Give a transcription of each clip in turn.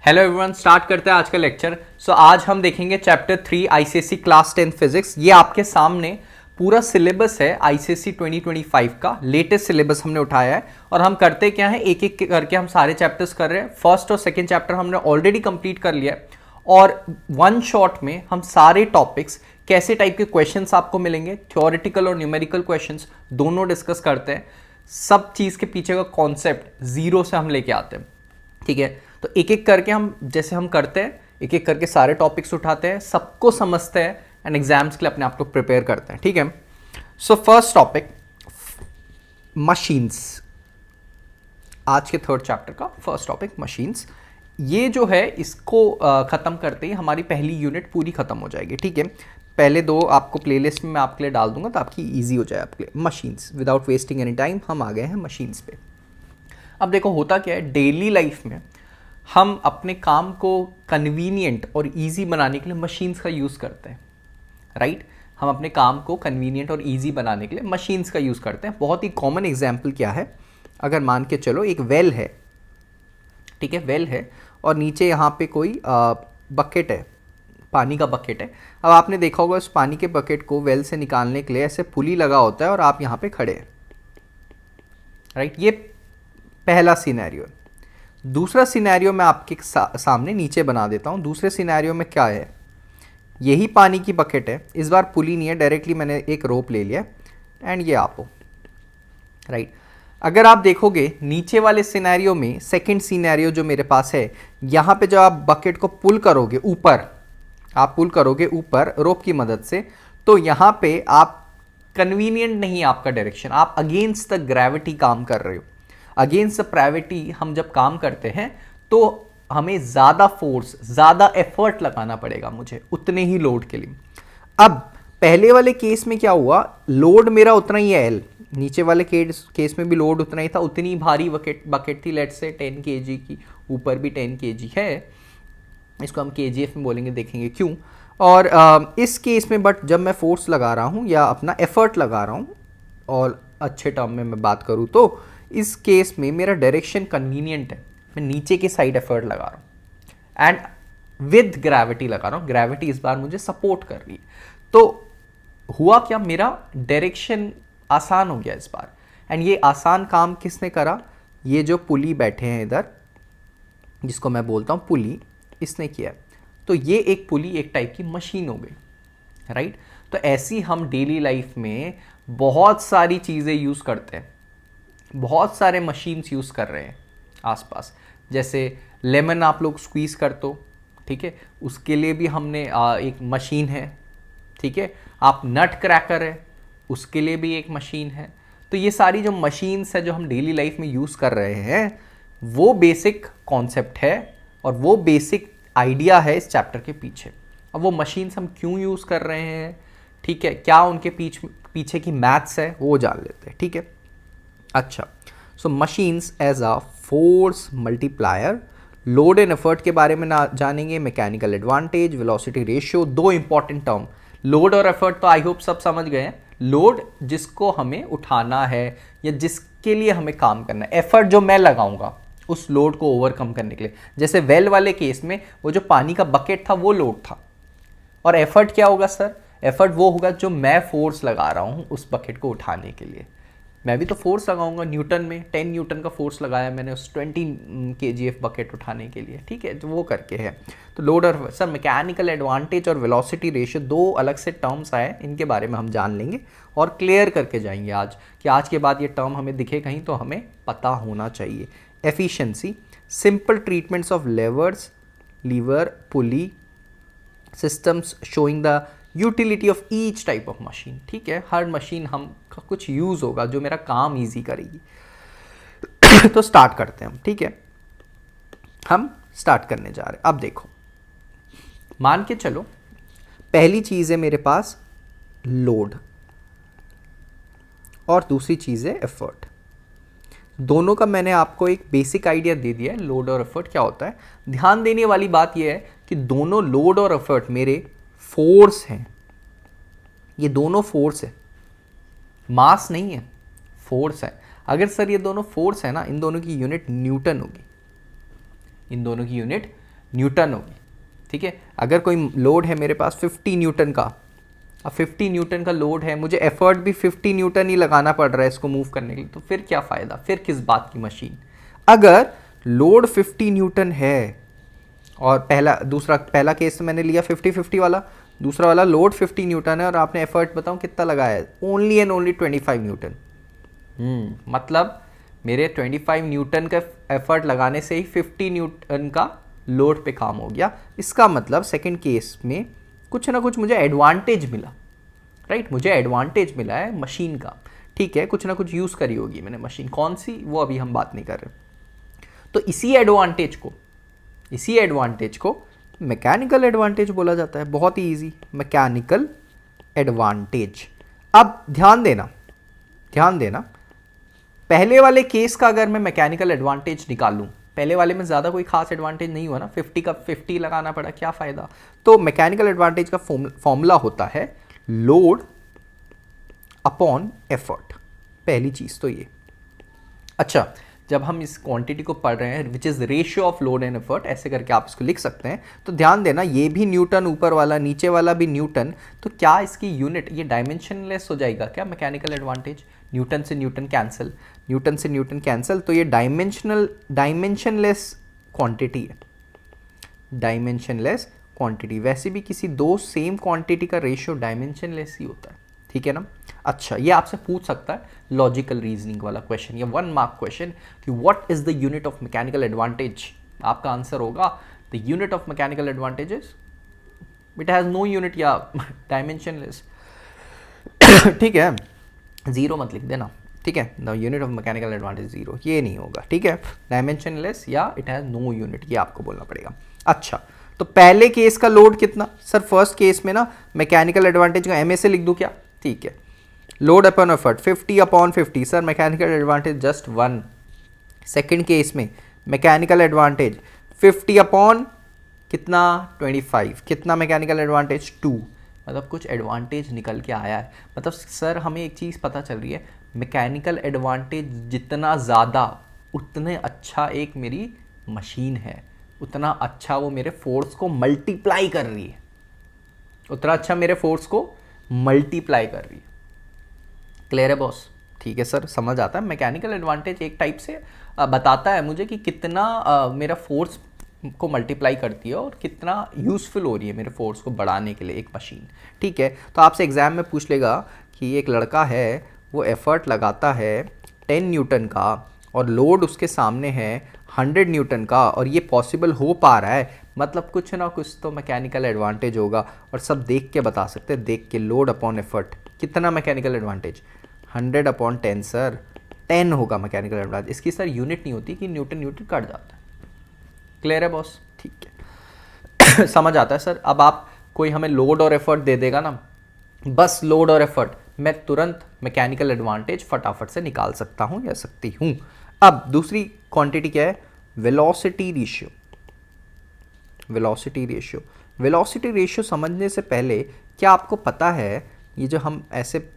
Hello everyone, start करते हैं आज का लेक्चर। आज हम देखेंगे चैप्टर 3 आईसीएसई क्लास 10 फिजिक्स। ये आपके सामने पूरा सिलेबस है आईसीएसई 2025 का, लेटेस्ट सिलेबस हमने उठाया है। और हम करते क्या है, एक एक करके हम सारे चैप्टर्स कर रहे हैं। फर्स्ट और सेकंड चैप्टर हमने ऑलरेडी कंप्लीट कर लिया है और वन शॉट में हम सारे टॉपिक्स, कैसे टाइप के क्वेश्चंस आपको मिलेंगे, थ्योरेटिकल और न्यूमेरिकल क्वेश्चंस दोनों डिस्कस करते हैं। सब चीज के पीछे का कॉन्सेप्ट जीरो से हम लेके आते हैं, ठीक है। तो एक एक करके हम जैसे हम करते हैं, एक एक करके सारे टॉपिक्स उठाते हैं, सबको समझते हैं एंड एग्जाम्स के लिए अपने आप को प्रिपेयर करते हैं, ठीक है। सो फर्स्ट टॉपिक मशीन्स, आज के थर्ड चैप्टर का फर्स्ट टॉपिक मशीन्स। ये जो है इसको खत्म करते ही हमारी पहली यूनिट पूरी खत्म हो जाएगी, ठीक है। पहले दो आपको प्लेलिस्ट में मैं आपके लिए डाल दूंगा ताकि इजी हो जाए आपके लिए। Machines, without wasting any time हम आ गए हैं मशीन्स पे। अब देखो होता क्या है, डेली लाइफ में हम अपने काम को कन्वीनियंट और इजी बनाने के लिए मशीन्स का यूज़ करते हैं, राइट। हम अपने काम को कन्वीनियंट और इजी बनाने के लिए मशीन्स का यूज़ करते हैं। बहुत ही कॉमन एग्जांपल क्या है, अगर मान के चलो एक वेल है, ठीक है, वेल है और नीचे यहाँ पे कोई बकेट है, पानी का बकेट है। अब आपने देखा होगा उस पानी के बकेट को वेल से निकालने के लिए ऐसे पुली लगा होता है और आप यहाँ पे खड़े हैं, राइट। ये पहला सिनेरियो है। दूसरा सिनेरियो मैं आपके सामने नीचे बना देता हूँ। दूसरे सिनेरियो में क्या है, यही पानी की बकेट है, इस बार पुली नहीं है, डायरेक्टली मैंने एक रोप ले लिया एंड ये आप हो, राइट। अगर आप देखोगे नीचे वाले सिनेरियो में, सेकंड सिनेरियो जो मेरे पास है, यहाँ पे जब आप बकेट को पुल करोगे ऊपर, आप पुल करोगे ऊपर रोप की मदद से, तो यहाँ पे आप कन्वीनियंट नहीं है आपका डायरेक्शन, आप अगेंस्ट द ग्रेविटी काम कर रहे हो। अगेंस्ट द ग्रेविटी हम जब काम करते हैं तो हमें ज़्यादा फोर्स, ज़्यादा एफर्ट लगाना पड़ेगा मुझे उतने ही लोड के लिए। अब पहले वाले केस में क्या हुआ, लोड मेरा उतना ही है एल, नीचे वाले केस में भी लोड उतना ही था, उतनी भारी बकेट थी, लेट से 10 kg की, ऊपर भी 10 kg है, इसको हम kgf में बोलेंगे, देखेंगे क्यों। और इस केस में बट जब मैं फोर्स लगा रहा हूँ या अपना एफर्ट लगा रहा हूँ, और अच्छे टर्म में मैं बात करूँ तो इस केस में मेरा डायरेक्शन कन्वीनियंट है, मैं नीचे की साइड एफर्ट लगा रहा हूँ एंड विद ग्रेविटी लगा रहा हूँ, ग्रेविटी इस बार मुझे सपोर्ट कर रही है। तो हुआ क्या, मेरा डायरेक्शन आसान हो गया इस बार। एंड ये आसान काम किसने करा, ये जो पुली बैठे हैं इधर, जिसको मैं बोलता हूँ पुली, इसने किया। तो ये एक पुली एक टाइप की मशीन हो गई, राइट। तो ऐसी हम डेली लाइफ में बहुत सारी चीज़ें यूज़ करते हैं, बहुत सारे मशीन्स यूज़ कर रहे हैं आसपास। जैसे लेमन आप लोग स्क्वीज़ करते हो, ठीक है, उसके लिए भी हमने एक मशीन है, ठीक है। आप नट क्रैकर है, उसके लिए भी एक मशीन है। तो ये सारी जो मशीन्स है जो हम डेली लाइफ में यूज़ कर रहे हैं, वो बेसिक कॉन्सेप्ट है और वो बेसिक आइडिया है इस चैप्टर के पीछे। अब वो मशीन्स हम क्यों यूज़ कर रहे हैं, ठीक है, क्या उनके पीछे की मैथ्स है, वो जान लेते हैं, ठीक है। अच्छा, so machines as a force multiplier, load and effort के बारे में ना जानेंगे, मैकेनिकल एडवांटेज, वेलोसिटी रेशियो, दो इंपॉर्टेंट टर्म। लोड और एफर्ट तो आई होप सब समझ गए हैं। लोड जिसको हमें उठाना है या जिसके लिए हमें काम करना है, एफर्ट जो मैं लगाऊंगा उस लोड को ओवरकम करने के लिए। जैसे वेल वाले केस में वो जो पानी का बकेट था वो लोड था, और एफर्ट क्या होगा सर, एफर्ट वो होगा जो मैं फोर्स लगा रहा हूं उस बकेट को उठाने के लिए। मैं भी तो फोर्स लगाऊंगा न्यूटन में, 10 न्यूटन का फोर्स लगाया मैंने उस 20 kgf बकेट उठाने के लिए, ठीक है, तो वो करके है। तो लोड और सर मैकेनिकल एडवांटेज और वेलोसिटी रेशियो दो अलग से टर्म्स आए, इनके बारे में हम जान लेंगे और क्लियर करके जाएंगे आज, कि आज के बाद ये टर्म हमें दिखे कहीं तो हमें पता होना चाहिए। Efficiency, simple treatments of levers, lever, pulley systems showing the utility of each type of machine, ठीक है। हर मशीन हम का कुछ यूज होगा जो मेरा काम इजी करेगी। तो स्टार्ट करते हैं हम, ठीक है, हम स्टार्ट करने जा रहे हैं। अब देखो, मान के चलो पहली चीज है मेरे पास लोड और दूसरी चीज है एफर्ट। दोनों का मैंने आपको एक बेसिक आइडिया दे दिया है, लोड और एफर्ट क्या होता है। ध्यान देने वाली बात यह है कि दोनों लोड और एफर्ट मेरे फोर्स हैं, ये दोनों फोर्स है, मास नहीं है, फोर्स है। अगर सर ये दोनों फोर्स है ना, इन दोनों की यूनिट न्यूटन होगी, इन दोनों की यूनिट न्यूटन होगी, ठीक है। अगर कोई लोड है मेरे पास 50 न्यूटन का, अब 50 न्यूटन का लोड है, मुझे एफर्ट भी 50 न्यूटन ही लगाना पड़ रहा है इसको मूव करने के लिए, तो फिर क्या फ़ायदा, फिर किस बात की मशीन। अगर लोड 50 न्यूटन है और पहला केस मैंने लिया 50-50 वाला, दूसरा वाला लोड 50 न्यूटन है और आपने एफर्ट बताऊं कितना लगाया है, ओनली एंड ओनली 25 न्यूटन। मतलब मेरे 25 न्यूटन का एफर्ट लगाने से ही 50 न्यूटन का लोड पे काम हो गया। इसका मतलब सेकंड केस में कुछ ना कुछ मुझे एडवांटेज मिला, राइट, मुझे एडवांटेज मिला है मशीन का, ठीक है, कुछ ना कुछ यूज़ करी होगी मैंने मशीन, कौन सी वो अभी हम बात नहीं कर रहे। तो इसी एडवांटेज को मैकेनिकल एडवांटेज बोला जाता है, बहुत ही इजी, मैकेनिकल एडवांटेज। अब ध्यान देना, पहले वाले केस का अगर मैं मैकेनिकल एडवांटेज निकालूं, पहले वाले में ज़्यादा कोई खास एडवांटेज नहीं हुआ ना, 50 का 50 लगाना पड़ा, क्या फ़ायदा। तो मैकेनिकल एडवांटेज का फॉर्मूला होता है लोड अपॉन एफर्ट, पहली चीज़ तो ये। अच्छा, जब हम इस क्वांटिटी को पढ़ रहे हैं which is ratio of load and effort, ऐसे करके आप इसको लिख सकते हैं। तो ध्यान देना, ये भी न्यूटन ऊपर वाला, नीचे वाला भी न्यूटन, तो क्या इसकी यूनिट ये डायमेंशनलेस हो जाएगा क्या मैकेनिकल एडवांटेज, न्यूटन से न्यूटन कैंसिल, तो ये डायमेंशनलेस क्वांटिटी है, डायमेंशनलेस क्वांटिटी। वैसे भी किसी दो सेम क्वांटिटी का रेशियो डायमेंशनलेस ही होता है, ठीक है ना। अच्छा, ये आपसे पूछ सकता है लॉजिकल रीजनिंग वाला क्वेश्चन या 1 मार्क क्वेश्चन कि what is the unit of mechanical advantage. आपका आंसर होगा the unit of mechanical advantage is, it has no unit या डायमेंशनलेस, ठीक है, जीरो मत लिख देना, ठीक है, the unit of mechanical advantage zero, ये नहीं होगा, ठीक है, डायमेंशनलेस या इट हैज नो यूनिट, ये आपको बोलना पड़ेगा। अच्छा, तो पहले केस का लोड कितना, सर फर्स्ट केस में ना मैकेनिकल एडवांटेज का MA से लिख दूं क्या, ठीक है, load upon effort 50 upon 50, sir mechanical advantage just 1। Second case में मैकेनिकल एडवांटेज 50 अपॉन कितना 25, कितना मैकेनिकल एडवांटेज 2, मतलब कुछ एडवांटेज निकल के आया है। मतलब सर हमें एक चीज़ पता चल रही है, मैकेनिकल एडवांटेज जितना ज़्यादा उतने अच्छा एक मेरी मशीन है, उतना अच्छा वो मेरे फोर्स को मल्टीप्लाई कर रही है, उतना अच्छा मेरे फोर्स को मल्टीप्लाई कर रही है। क्लियर है बॉस, ठीक है सर, समझ आता है। मैकेनिकल एडवांटेज एक टाइप से बताता है मुझे कि कितना मेरा फोर्स को मल्टीप्लाई करती है और कितना यूज़फुल हो रही है मेरे फोर्स को बढ़ाने के लिए एक मशीन, ठीक है। तो आपसे एग्जाम में पूछ लेगा कि एक लड़का है, वो एफर्ट लगाता है 10 न्यूटन का और लोड उसके सामने है 100 न्यूटन का, और ये पॉसिबल हो पा रहा है, मतलब कुछ ना कुछ तो मैकेनिकल एडवांटेज होगा। और सब देख के बता सकते हैं, देख के, लोड अपॉन एफर्ट, कितना मैकेनिकल एडवांटेज 100 अपॉन 10, सर 10 होगा मैकेनिकल एडवांटेज। इसकी सर यूनिट नहीं होती कि न्यूटन कट जाता है। क्लियर है बॉस, ठीक है समझ आता है सर। अब आप कोई हमें लोड और एफर्ट दे देगा ना, बस लोड और एफर्ट, मैं तुरंत मैकेनिकल एडवांटेज फटाफट से निकाल सकता हूं या सकती हूं। अब दूसरी क्वांटिटी क्या है, वेलोसिटी रेशियो। वेलोसिटी रेशियो समझने से पहले क्या आपको पता है, ये जो हम ऐसे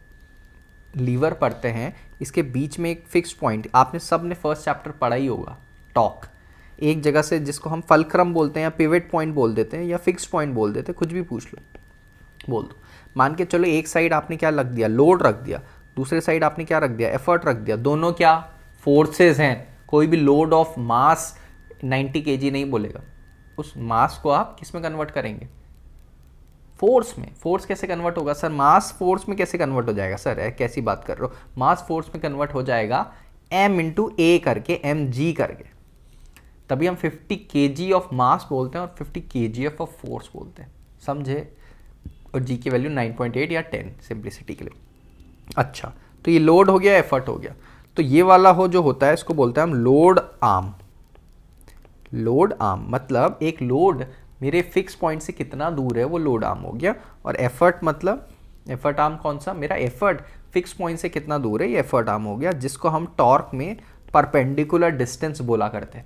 लीवर पढ़ते हैं, इसके बीच में एक फिक्स पॉइंट, आपने सब ने फर्स्ट चैप्टर पढ़ा ही होगा, टॉक, एक जगह से जिसको हम फलक्रम बोलते हैं या पिवट पॉइंट बोल देते हैं या फिक्स पॉइंट बोल देते हैं, कुछ भी पूछ लो, बोल दो। मान के चलो एक साइड आपने क्या रख दिया, लोड रख दिया, दूसरे साइड आपने क्या रख दिया, एफर्ट रख दिया, दोनों क्या फोर्सेस हैं। कोई भी लोड ऑफ मास 90 kg नहीं बोलेगा, उस मास को आप किस में कन्वर्ट करेंगे, फोर्स में। फोर्स कैसे कन्वर्ट होगा सर, मास फोर्स में कैसे कन्वर्ट हो जाएगा सर, कैसी बात कर रहे हो, मास फोर्स में कन्वर्ट हो जाएगा m इंटू ए करके, mg करके, तभी हम 50 kg ऑफ मास बोलते हैं और 50 kgf ऑफ फोर्स बोलते हैं, समझे। और g की वैल्यू 9.8 या 10 सिंप्लिसिटी के लिए। अच्छा, तो ये लोड हो गया, एफर्ट हो गया, तो ये वाला हो जो होता है इसको बोलते हैं हम लोड आर्म। लोड आर्म मतलब एक लोड मेरे फिक्स पॉइंट से कितना दूर है वो लोड आर्म हो गया, और एफर्ट मतलब एफर्ट आर्म कौन सा, मेरा एफर्ट फिक्स पॉइंट से कितना दूर है, ये एफर्ट आर्म हो गया, जिसको हम टॉर्क में परपेंडिकुलर डिस्टेंस बोला करते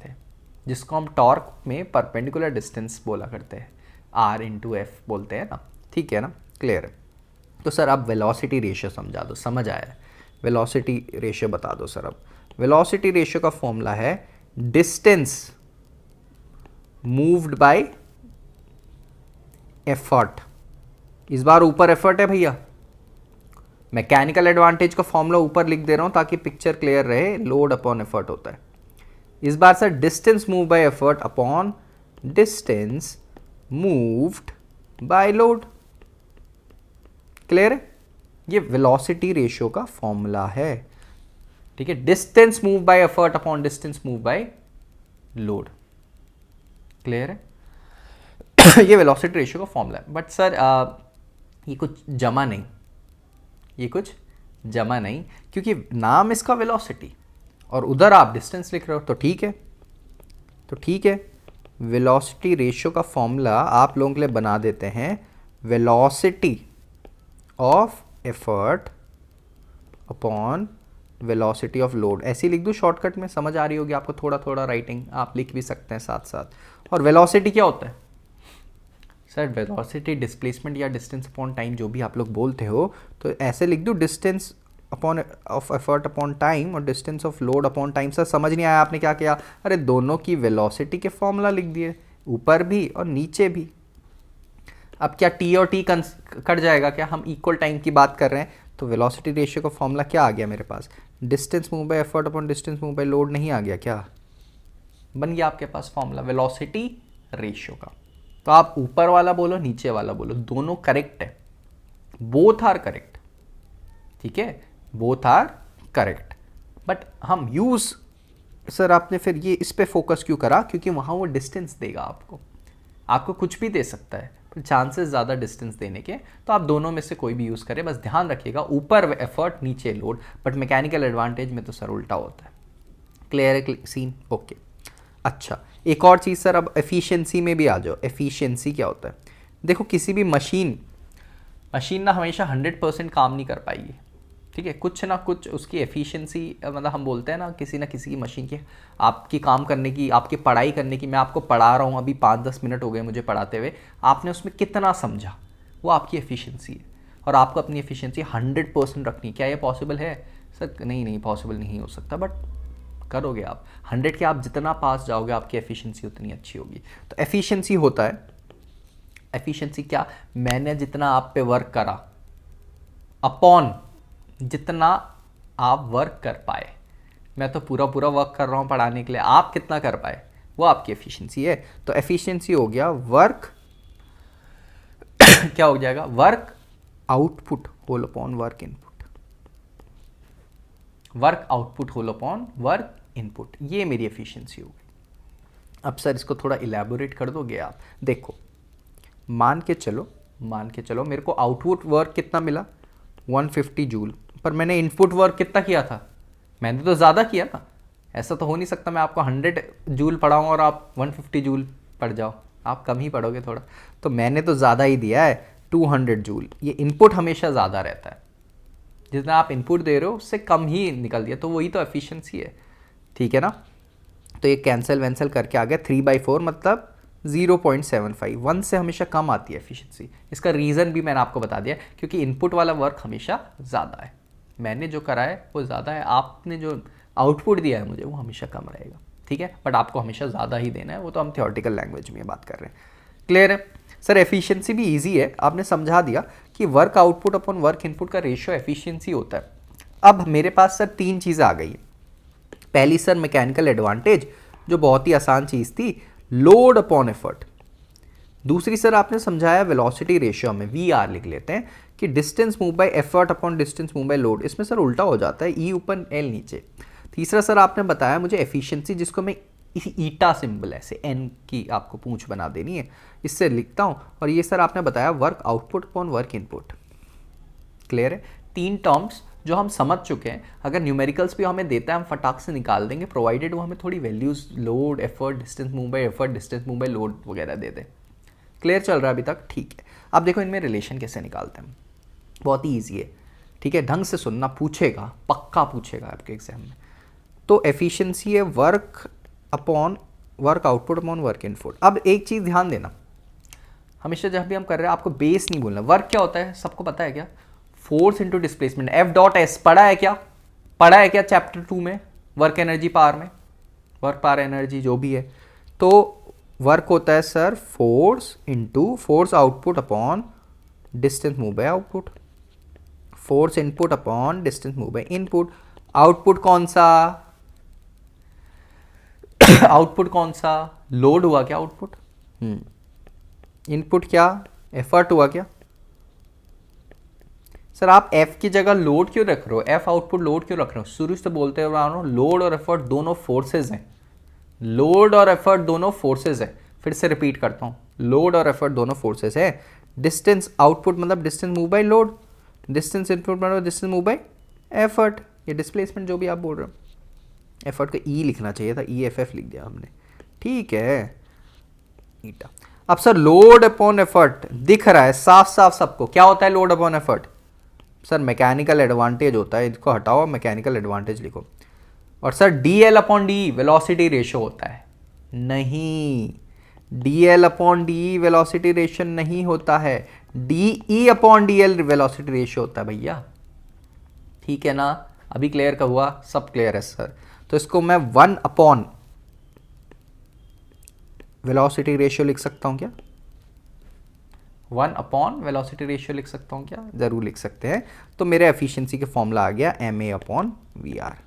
थे, R इंटू एफ बोलते हैं ना, ठीक है ना, क्लियर है। तो सर अब वेलोसिटी रेशियो समझा दो, समझ आया है, वेलोसिटी रेशियो बता दो सर। अब वेलोसिटी रेशियो का फॉर्मूला है डिस्टेंस मूव्ड बाय एफर्ट। इस बार ऊपर एफर्ट है भैया, मैकेनिकल एडवांटेज का फॉर्मूला ऊपर लिख दे रहा हूं ताकि पिक्चर क्लियर रहे। लोड अपॉन एफर्ट होता है। इस बार sir distance move by effort upon distance moved by load. Clear है? ये वेलोसिटी रेशियो का फॉर्मूला है। ठीक है, distance move by effort upon distance move by load. Clear है? ये वेलोसिटी रेशियो का फॉर्मूला है। बट सर ये कुछ जमा नहीं, ये कुछ जमा नहीं, क्योंकि नाम इसका वेलोसिटी और उधर आप डिस्टेंस लिख रहे हो। तो ठीक है, तो ठीक है, वेलोसिटी रेशियो का फॉर्मूला आप लोगों के लिए बना देते हैं, velocity of effort upon velocity of load. ऐसे लिख दूं शॉर्टकट में, समझ आ रही होगी आपको। थोड़ा थोड़ा राइटिंग आप लिख भी सकते हैं साथ साथ। और वेलोसिटी क्या होता है सर? वेलोसिटी डिस्प्लेसमेंट या डिस्टेंस अपॉन टाइम, जो भी आप लोग बोलते हो, तो ऐसे लिख दूं distance upon of effort upon time और distance of load upon time. Sir समझ नहीं आया आपने क्या किया? अरे दोनों की वेलोसिटी के फॉर्मूला लिख दिए, ऊपर भी और नीचे भी। अब क्या टी और टी कट जाएगा क्या? हम इक्वल टाइम की बात कर रहे हैं, तो वेलोसिटी रेशियो का फॉर्मूला क्या आ गया मेरे पास? Distance move by effort upon distance move by load नहीं आ गया क्या? बन गया आपके पास फॉर्मूला वेलोसिटी रेशियो का। तो आप ऊपर वाला बोलो नीचे वाला बोलो, दोनों करेक्ट है। Both are correct. ठीक है, बोथ आर करेक्ट। बट हम यूज, सर आपने फिर ये इस पे फोकस क्यों करा? क्योंकि वहां वो डिस्टेंस देगा आपको। आपको कुछ भी दे सकता है, पर चांसेस ज़्यादा डिस्टेंस देने के। तो आप दोनों में से कोई भी यूज़ करें, बस ध्यान रखिएगा ऊपर एफर्ट नीचे लोड। बट मैकेनिकल एडवांटेज में तो सर उल्टा होता है। क्लियर है सीन? ओके। अच्छा, एक और चीज़ सर, अब एफिशिएंसी में भी आ जाओ। एफिशिएंसी क्या होता है? देखो किसी भी मशीन ना हमेशा 100% काम नहीं कर पाएगी। ठीक है, कुछ ना कुछ उसकी एफिशिएंसी, मतलब हम बोलते हैं ना किसी की मशीन की, आपकी काम करने की, आपकी पढ़ाई करने की। मैं आपको पढ़ा रहा हूँ अभी 5-10 मिनट हो गए मुझे पढ़ाते हुए, आपने उसमें कितना समझा, वो आपकी एफिशिएंसी है। और आपको अपनी एफिशिएंसी 100% रखनी। क्या ये पॉसिबल है सर? नहीं पॉसिबल नहीं हो सकता, बट करोगे आप 100 के। आप जितना पास जाओगे आपकी एफिशिएंसी उतनी अच्छी होगी। तो एफिशिएंसी होता है, एफिशिएंसी क्या? मैंने जितना आप पे वर्क करा अपॉन जितना आप वर्क कर पाए। मैं तो पूरा वर्क कर रहा हूँ पढ़ाने के लिए, आप कितना कर पाए, वो आपकी एफिशिएंसी है। तो एफिशिएंसी हो गया वर्क क्या हो जाएगा? Work output whole upon work input. Work output whole upon work input, ये मेरी एफिशिएंसी हो गई। अब सर इसको थोड़ा इलेबोरेट कर दोगे आप? देखो मान के चलो मेरे को आउटपुट वर्क कितना मिला? 150 जूल। पर मैंने इनपुट वर्क कितना किया था? मैंने तो ज़्यादा किया ना। ऐसा तो हो नहीं सकता मैं आपको 100 जूल पढ़ाऊँ और आप 150 जूल पढ़ जाओ। आप कम ही पढ़ोगे थोड़ा। तो मैंने तो ज़्यादा ही दिया है, 200 जूल। ये इनपुट हमेशा ज़्यादा रहता है, जितना आप इनपुट दे रहे हो उससे कम ही निकल दिया, तो वही तो एफिशिएंसी है। ठीक है ना? तो ये कैंसिल करके आ गया 3/4, मतलब 0.75। 1 से हमेशा कम आती है एफिशिएंसी। इसका रीज़न भी मैंने आपको बता दिया, क्योंकि इनपुट वाला वर्क हमेशा ज़्यादा है। मैंने जो करा है वो ज़्यादा है, आपने जो आउटपुट दिया है मुझे वो हमेशा कम रहेगा। ठीक है, बट आपको हमेशा ज़्यादा ही देना है। वो तो हम थियोरेटिकल लैंग्वेज में बात कर रहे हैं। क्लियर है सर? एफिशिएंसी भी ईजी है, आपने समझा दिया कि work output upon work input का रेशियो एफिशिएंसी होता है। अब मेरे पास सर 3 चीज़ें आ गई है। पहली सर मैकेनिकल एडवांटेज, जो बहुत ही आसान चीज़ थी, लोड अपॉन एफर्ट। दूसरी सर आपने समझाया वेलोसिटी रेशियो में, VR लिख लेते हैं, कि distance move by effort upon distance move by load. इसमें सर उल्टा हो जाता है, E ऊपर L नीचे। तीसरा सर आपने बताया मुझे एफिशिएंसी, जिसको मैं इसी ईटा सिंबल ऐसे N की आपको पूंछ बना देनी है, इससे लिखता हूँ। और ये सर आपने बताया work output upon work input. Clear है? 3 टर्म्स जो हम समझ चुके हैं। अगर न्यूमेरिकल्स भी हमें देता है हम फटाक से निकाल देंगे, प्रोवाइडेड वो हमें थोड़ी values load, effort, distance move by effort, distance move by load वगैरह दे दे। क्लियर चल रहा है अभी तक? ठीक है। अब देखो इनमें रिलेशन कैसे निकालते हैं। बहुत ही ईजी है। ठीक है, ढंग से सुनना, पूछेगा, पक्का पूछेगा आपके एग्जाम में। तो एफिशिएंसी है work upon work output upon work input. अब एक चीज़ ध्यान देना, हमेशा जब भी हम कर रहे हैं आपको बेस नहीं बोलना। वर्क क्या होता है सबको पता है क्या? Force into displacement, F.S। पढ़ा है क्या चैप्टर 2 में? वर्क एनर्जी पावर में, वर्क पावर एनर्जी जो भी है। तो वर्क होता है sir force into force output upon distance move bye output, force input upon distance move by input. Output कौन सा आउटपुट कौन सा, लोड हुआ क्या आउटपुट, इनपुट क्या एफर्ट हुआ क्या। सर आप एफ की जगह लोड क्यों रख रहे हो, एफ आउटपुट लोड क्यों रख रहे हो, शुरू से बोलते हुए आ रहा हूं लोड और एफर्ट दोनों फोर्सेज हैं, लोड और एफर्ट दोनों फोर्सेज है। फिर से रिपीट करता हूं, लोड और एफर्ट दोनों फोर्सेज है। डिस्टेंस आउटपुट मतलब distance move by load, distance input मतलब डिस्टेंस मूव बाय एफर्ट, ये डिस्प्लेसमेंट जो भी आप बोल रहे हो। एफर्ट को ई लिखना चाहिए था, ई एफ एफ लिख दिया हमने, ठीक है ईटा। अब सर लोड अपॉन एफर्ट दिख रहा है साफ साफ सबको, क्या होता है load upon effort, sir mechanical advantage होता है, इसको हटाओ मैकेनिकल एडवांटेज लिखो। और sir D L upon D velocity ratio होता है, नहीं D L upon D velocity ratio नहीं होता है, D E upon D L velocity ratio होता है भैया, ठीक है ना। अभी क्लियर का हुआ, सब क्लियर है सर। तो इसको मैं 1 अपॉन वेलोसिटी रेशियो लिख सकता हूं क्या, 1 अपॉन वेलोसिटी रेशियो लिख सकता हूं क्या, जरूर लिख सकते हैं। तो मेरे एफिशिएंसी के फॉर्मूला आ गया M A upon V R.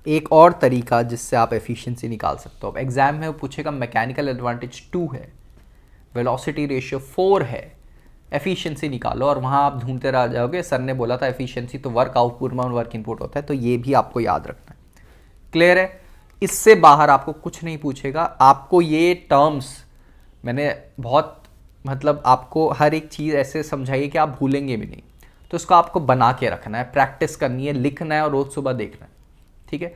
एक और तरीका जिससे आप एफिशिएंसी निकाल सकते हो, अब एग्जाम में वो पूछेगा मैकेनिकल एडवांटेज 2 है, वेलोसिटी रेशियो 4 है, एफिशिएंसी निकालो, और वहाँ आप ढूंढते रह जाओगे। सर ने बोला था एफिशिएंसी तो वर्क आउटपुट में वर्क इनपुट होता है, तो ये भी आपको याद रखना है। क्लियर है, इससे बाहर आपको कुछ नहीं पूछेगा। आपको ये टर्म्स मैंने बहुत मतलब आपको हर एक चीज़ ऐसे समझाइए कि आप भूलेंगे भी नहीं, तो इसको आपको बना के रखना है, प्रैक्टिस करनी है, लिखना है और रोज़ सुबह देखना है, ठीक है,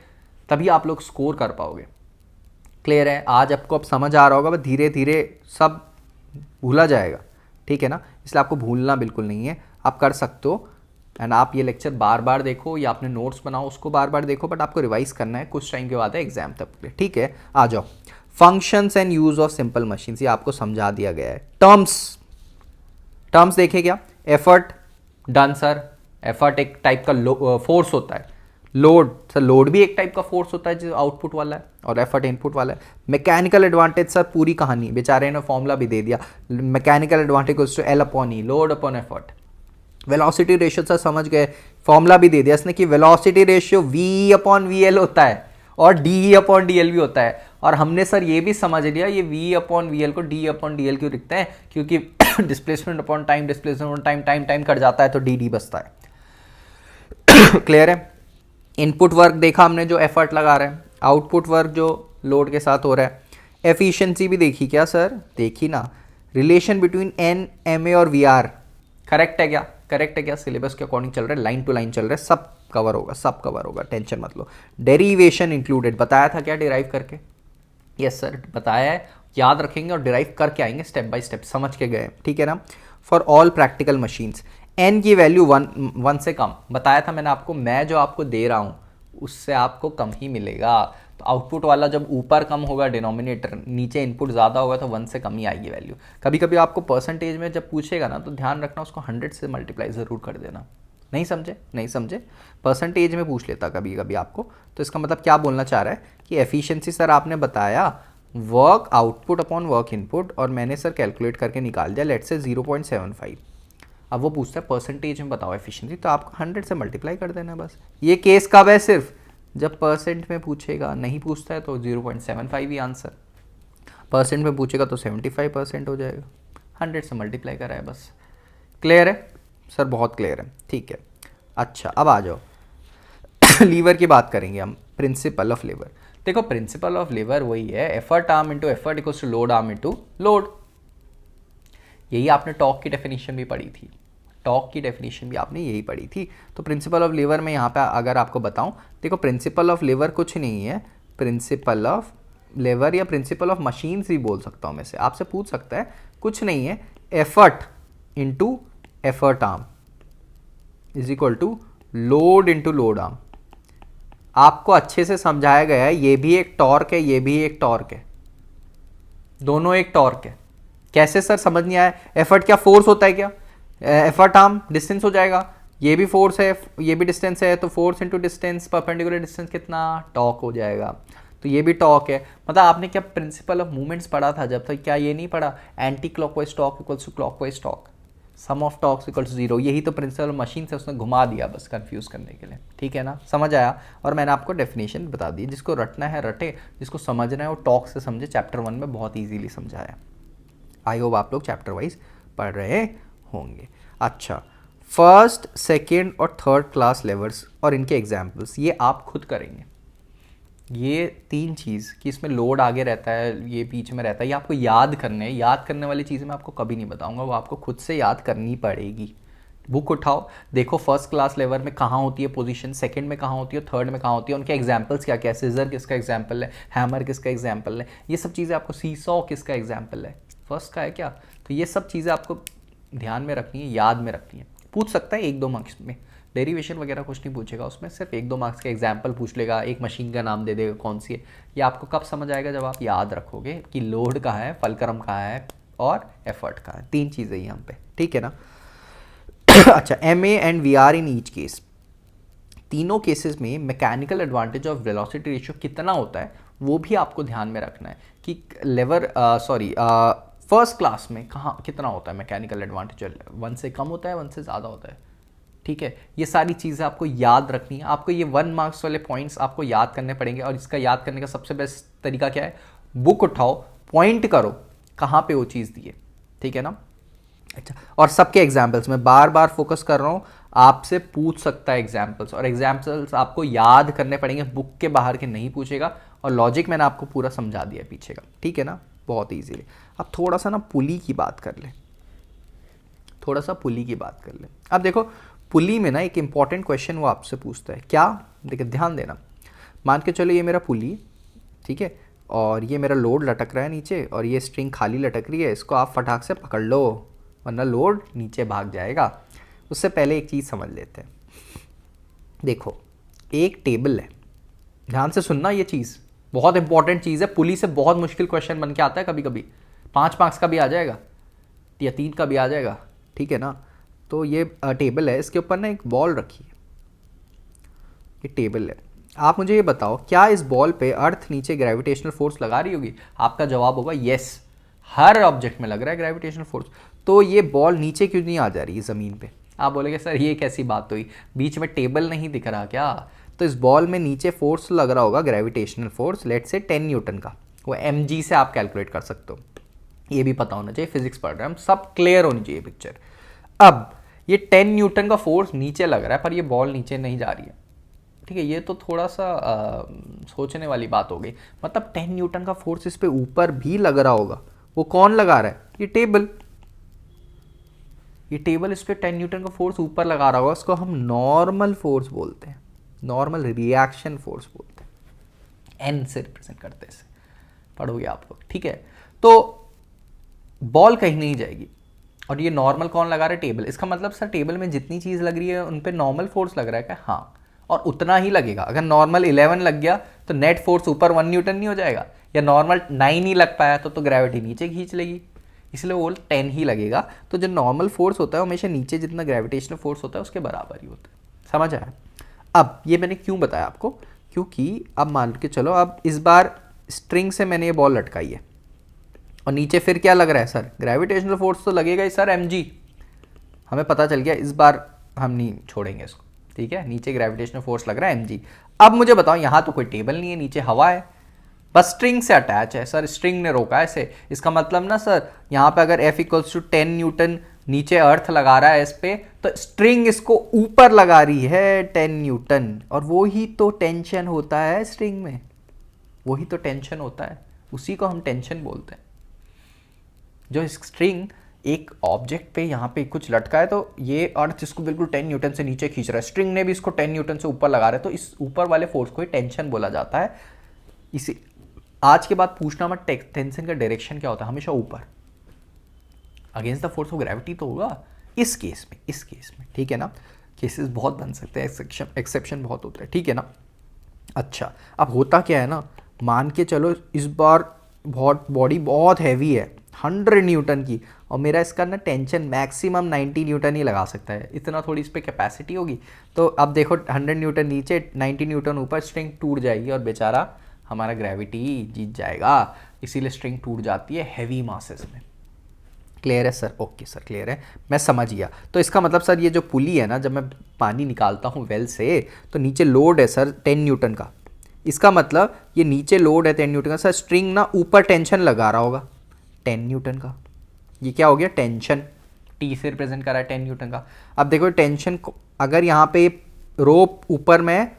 तभी आप लोग स्कोर कर पाओगे। क्लियर है, आज आपको अब समझ आ रहा होगा, बस धीरे धीरे सब भूला जाएगा, ठीक है ना, इसलिए आपको भूलना बिल्कुल नहीं है, आप कर सकते हो। एंड आप ये लेक्चर बार बार देखो या अपने नोट्स बनाओ उसको बार बार देखो, बट आपको रिवाइज करना है, कुछ टाइम के बाद है एग्जाम तक, ठीक है। आ जाओ, functions and use of simple machines, ये आपको समझा दिया गया है। टर्म्स देखे क्या, एफर्ट डन सर, एफर्ट एक टाइप का फोर्स होता है, लोड सर लोड भी एक टाइप का फोर्स होता है जो आउटपुट वाला है, और एफर्ट इनपुट वाला है। मैकेनिकल एडवांटेज सर पूरी कहानी, बेचारे ने फॉर्मूला भी दे दिया, mechanical advantage to L upon E, load upon effort. Velocity ratio sir समझ गए, फॉर्मूला भी दे दिया इसने कि velocity ratio V upon V L होता है और डी अपॉन डी एल भी होता है। और हमने सर ये भी समझ लिया ये वी अपॉन वी एल को डी अपॉन डी एल क्यों लिखते हैं, क्योंकि displacement upon time, displacement upon time, time time cut जाता है तो डी डी बचता है। क्लियर है, इनपुट वर्क देखा हमने जो एफर्ट लगा रहे हैं, आउटपुट वर्क जो लोड के साथ हो रहा है, एफिशिएंसी भी देखी क्या सर, देखी ना, relation between N M A और वी आर, करेक्ट है क्या, करेक्ट है क्या, सिलेबस के अकॉर्डिंग चल रहा है, लाइन टू लाइन चल रहा है, सब कवर होगा, सब कवर होगा, टेंशन मत लो। डेरिवेशन इंक्लूडेड, बताया था क्या डिराइव करके, यस सर बताया है, याद रखेंगे और डिराइव करके आएंगे स्टेप बाय स्टेप, समझ के गए, ठीक है ना। For all practical machines N की वैल्यू 1 से कम, बताया था मैंने आपको, मैं जो आपको दे रहा हूँ उससे आपको कम ही मिलेगा। तो आउटपुट वाला जब ऊपर कम होगा डिनोमिनेटर, नीचे इनपुट ज़्यादा होगा तो 1 से कम ही आएगी वैल्यू। कभी कभी आपको परसेंटेज में जब पूछेगा ना तो ध्यान रखना उसको 100 से मल्टीप्लाई ज़रूर कर देना। नहीं समझे, नहीं समझे, परसेंटेज में पूछ लेता कभी कभी आपको, तो इसका मतलब क्या बोलना चाह रहा है कि एफिशिएंसी सर आपने बताया work output upon work input, और मैंने सर कैलकुलेट करके निकाल दिया लेट से 0.75। अब वो पूछता है परसेंटेज में बताओ एफिशिएंसी, तो आपको 100 से मल्टीप्लाई कर देना है बस। ये केस कब है, सिर्फ जब परसेंट में पूछेगा, नहीं पूछता है तो 0.75 ही आंसर, परसेंट में पूछेगा तो 75% हो जाएगा, 100 से मल्टीप्लाई करा है बस। क्लियर है सर, बहुत क्लियर है, ठीक है। अच्छा अब आ जाओ लीवर की बात करेंगे हम, प्रिंसिपल ऑफ लीवर। देखो प्रिंसिपल ऑफ लीवर वही है, effort arm into effort equals to load arm into load. यही आपने टॉर्क की डेफिनेशन भी पढ़ी थी, टॉर्क की डेफिनेशन भी आपने यही पढ़ी थी। तो प्रिंसिपल ऑफ लीवर में यहाँ पे अगर आपको बताऊँ, देखो प्रिंसिपल ऑफ लीवर कुछ नहीं है, प्रिंसिपल ऑफ लीवर या प्रिंसिपल ऑफ मशीन्स भी बोल सकता हूँ मैं से, आपसे पूछ सकता है, कुछ नहीं है, effort into effort arm is equal to load into load arm. आपको अच्छे से समझाया गया है, ये भी एक टॉर्क है, ये भी एक टॉर्क है, दोनों एक टॉर्क है। कैसे सर, समझ नहीं आया, एफर्ट क्या फोर्स होता है क्या, एफर्ट आर्म डिस्टेंस हो जाएगा, ये भी फोर्स है ये भी डिस्टेंस है, तो force into distance perpendicular distance कितना, टॉर्क हो जाएगा। तो ये भी टॉर्क है। मतलब आपने क्या प्रिंसिपल ऑफ मूवमेंट्स पढ़ा था जब तक, क्या ये नहीं पढ़ा anticlockwise torque equals to clockwise torque, sum of torques equals 0। यही तो प्रिंसिपल मशीन से उसने घुमा दिया बस कंफ्यूज करने के लिए, ठीक है ना, समझ आया। और मैंने आपको डेफिनेशन बता दी, जिसको रटना है रटे, जिसको समझना है वो टॉर्क से समझे, चैप्टर 1 में बहुत ईजीली समझाया। आई होप आप लोग चैप्टर वाइज पढ़ रहे होंगे। अच्छा, फर्स्ट सेकेंड और थर्ड क्लास लेवर्स और इनके एग्जाम्पल्स ये आप खुद करेंगे। ये 3 चीज़ कि इसमें लोड आगे रहता है, ये बीच में रहता है, ये आपको याद करने हैं। याद करने वाली चीज़ें मैं आपको कभी नहीं बताऊंगा, वो आपको खुद से याद करनी पड़ेगी। बुक उठाओ, देखो फर्स्ट क्लास लेवर में कहाँ होती है पोजीशन, सेकंड में कहाँ होती है, थर्ड में कहाँ होती है, उनके एग्जाम्पल्स क्या क्या है, सीजर किसका एग्जाम्पल है, हैमर किसका एग्जाम्पल है, ये सब चीज़ें आपको, सीसॉ किसका एग्जाम्पल है, फर्स्ट का है क्या। तो ये सब चीज़ें आपको ध्यान में रखनी है, याद में रखनी है। पूछ सकता है 1-2 मार्क्स में, डेरिवेशन वगैरह कुछ नहीं पूछेगा उसमें, सिर्फ 1-2 मार्क्स का एग्जाम्पल पूछ लेगा, एक मशीन का नाम दे देगा कौन सी है। ये आपको कब समझ आएगा, जब आप याद रखोगे कि लोड कहाँ है, फलक्रम कहाँ है और एफर्ट कहाँ है। 3 चीज़ें यहाँ पे, ठीक है ना। अच्छा, MA and VR in each case, तीनों केसेस में mechanical advantage of velocity ratio कितना होता है वो भी आपको ध्यान में रखना है कि लेवर फर्स्ट क्लास में कहाँ कितना होता है मैकेनिकल एडवांटेज, 1 से कम होता है, 1 से ज़्यादा होता है, ठीक है। ये सारी चीज़ें आपको याद रखनी है। आपको ये 1 मार्क्स वाले पॉइंट्स आपको याद करने पड़ेंगे, और इसका याद करने का सबसे बेस्ट तरीका क्या है, बुक उठाओ, पॉइंट करो कहाँ पे वो चीज़ दी है, ठीक है ना। अच्छा, और सबके एग्जाम्पल्स मैं बार बार फोकस कर रहा हूँ, आपसे पूछ सकता है एग्जाम्पल्स, और एग्जाम्पल्स आपको याद करने पड़ेंगे, बुक के बाहर के नहीं पूछेगा। और लॉजिक मैंने आपको पूरा समझा दिया पीछे का, ठीक है ना, बहुत ईजीली। अब थोड़ा सा ना पुली की बात कर ले, थोड़ा सा पुली की बात कर ले। अब देखो पुली में ना एक इंपॉर्टेंट क्वेश्चन वो आपसे पूछता है, क्या, देखिए ध्यान देना। मान के चलो ये मेरा पुली, ठीक है, और ये मेरा लोड लटक रहा है नीचे, और ये स्ट्रिंग खाली लटक रही है, इसको आप फटाक से पकड़ लो वरना लोड नीचे भाग जाएगा। उससे पहले एक चीज़ समझ लेते हैं। देखो एक टेबल है, ध्यान से सुनना, ये चीज़ बहुत इंपॉर्टेंट चीज़ है। पुली से बहुत मुश्किल क्वेश्चन बन के आता है कभी कभी, 5 मार्क्स का भी आ जाएगा या 3 का भी आ जाएगा, ठीक है ना। तो ये टेबल है, इसके ऊपर ना एक बॉल रखी है, ये टेबल है। आप मुझे ये बताओ, क्या इस बॉल पे अर्थ नीचे ग्रेविटेशनल फोर्स लगा रही होगी? आपका जवाब होगा यस, हर ऑब्जेक्ट में लग रहा है ग्रेविटेशनल फोर्स। तो ये बॉल नीचे क्यों नहीं आ जा रही है ज़मीन पे? आप बोलेंगे सर ये कैसी बात हुई, बीच में टेबल नहीं दिख रहा क्या? तो इस बॉल में नीचे फोर्स लग रहा होगा, ग्रेविटेशनल फोर्स, लेट से 10 न्यूटन का, वो mg से आप कैलकुलेट कर सकते हो। ये भी पता होना चाहिए, फिजिक्स पढ़ रहे हैं हम, सब क्लियर होनी चाहिए पिक्चर। अब ये 10 न्यूटन का फोर्स नीचे लग रहा है, पर ये बॉल नीचे नहीं जा रही है, ठीक है। ये तो थोड़ा सा सोचने वाली बात हो गई। मतलब 10 न्यूटन का फोर्स इस पे ऊपर भी लग रहा होगा, वो कौन लगा रहा है? ये टेबल। ये टेबल इस पे 10 न्यूटन का फोर्स ऊपर लगा रहा होगा, उसको हम नॉर्मल फोर्स बोलते हैं, नॉर्मल रिएक्शन फोर्स बोलते हैं, एन से रिप्रेजेंट करते हैं, पढ़ोगे आप लोग, ठीक है। तो बॉल कहीं नहीं जाएगी, और ये नॉर्मल कौन लगा रहा है? टेबल। इसका मतलब सर टेबल में जितनी चीज़ लग रही है उन पे नॉर्मल फोर्स लग रहा है क्या? हाँ, और उतना ही लगेगा। अगर नॉर्मल 11 लग गया तो नेट फोर्स ऊपर 1 न्यूटन नहीं हो जाएगा? या नॉर्मल 9 ही लग पाया तो ग्रेविटी नीचे खींच लेगी, इसलिए वो 10 ही लगेगा। तो जो नॉर्मल फोर्स होता है हमेशा नीचे जितना ग्रेविटेशनल फोर्स होता है उसके बराबर ही होता है, समझ आया? अब ये मैंने क्यों बताया आपको, क्योंकि अब मान के चलो, अब इस बार स्ट्रिंग से मैंने ये बॉल लटकाई है, और नीचे फिर क्या लग रहा है सर? ग्रेविटेशनल फोर्स तो लगेगा ही सर, mg। हमें पता चल गया, इस बार हम नहीं छोड़ेंगे इसको, ठीक है। नीचे ग्रेविटेशनल फोर्स लग रहा है mg। अब मुझे बताओ, यहाँ तो कोई टेबल नहीं है, नीचे हवा है, बस स्ट्रिंग से अटैच है। सर स्ट्रिंग ने रोका ऐसे, इसका मतलब ना सर यहाँ पे अगर F = 10 न्यूटन नीचे अर्थ लगा रहा है इस पे, तो स्ट्रिंग इसको ऊपर लगा रही है 10 न्यूटन, और वो ही तो टेंशन होता है स्ट्रिंग में, वही तो टेंशन होता है, उसी को हम टेंशन बोलते हैं। जो स्ट्रिंग एक ऑब्जेक्ट पे यहाँ पे कुछ लटका है, तो ये अर्थ इसको बिल्कुल 10 न्यूटन से नीचे खींच रहा है, स्ट्रिंग ने भी इसको 10 न्यूटन से ऊपर लगा रहा है, तो इस ऊपर वाले फोर्स को ही टेंशन बोला जाता है। इसी आज के बाद पूछना मत टेंशन का डायरेक्शन क्या होता है, हमेशा ऊपर, against the force of gravity तो होगा इस केस में, ठीक है ना। केसेस बहुत बन सकते हैं, एक्सेप्शन बहुत होते हैं, ठीक है ना। अच्छा, अब होता क्या है ना, मान के चलो इस बार बहुत बॉडी बहुत हैवी है, 100 न्यूटन की, और मेरा इसका ना टेंशन मैक्सिमम 90 न्यूटन ही लगा सकता है, इतना थोड़ी इस पर कैपेसिटी होगी। तो अब देखो 100 न्यूटन नीचे, 90 न्यूटन ऊपर, स्ट्रिंग टूट जाएगी और बेचारा हमारा ग्रेविटी जीत जाएगा, इसीलिए स्ट्रिंग टूट जाती है हैवी मासेस में। क्लियर है सर? ओके सर, क्लियर है, मैं समझ गया। तो इसका मतलब सर ये जो पुली है ना, जब मैं पानी निकालता हूँ वेल से तो नीचे लोड है सर 10 न्यूटन का। इसका मतलब ये नीचे लोड है 10 न्यूटन का सर, स्ट्रिंग ना ऊपर टेंशन लगा रहा होगा 10 न्यूटन का। ये क्या हो गया? टेंशन, टी से रिप्रेजेंट कर रहा है 10 न्यूटन का। अब देखो टेंशन को अगर यहाँ पे रोप ऊपर में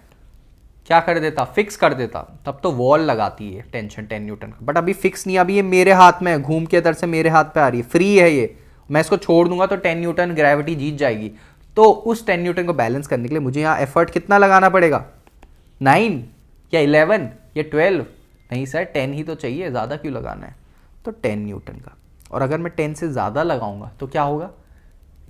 क्या कर देता, फिक्स कर देता, तब तो वॉल लगाती है टेंशन 10 न्यूटन का। बट अभी फिक्स नहीं, अभी ये मेरे हाथ में है, घूम के इधर से मेरे हाथ पे आ रही है, फ्री है ये। मैं इसको छोड़ दूंगा तो 10 न्यूटन ग्रेविटी जीत जाएगी। तो उस 10 न्यूटन को बैलेंस करने के लिए मुझे यहाँ एफर्ट कितना लगाना पड़ेगा? 9 या 11 या 12? नहीं सर, 10 ही तो चाहिए, ज़्यादा क्यों लगाना है? तो 10 न्यूटन का। और अगर मैं 10 से ज़्यादा लगाऊंगा तो क्या होगा?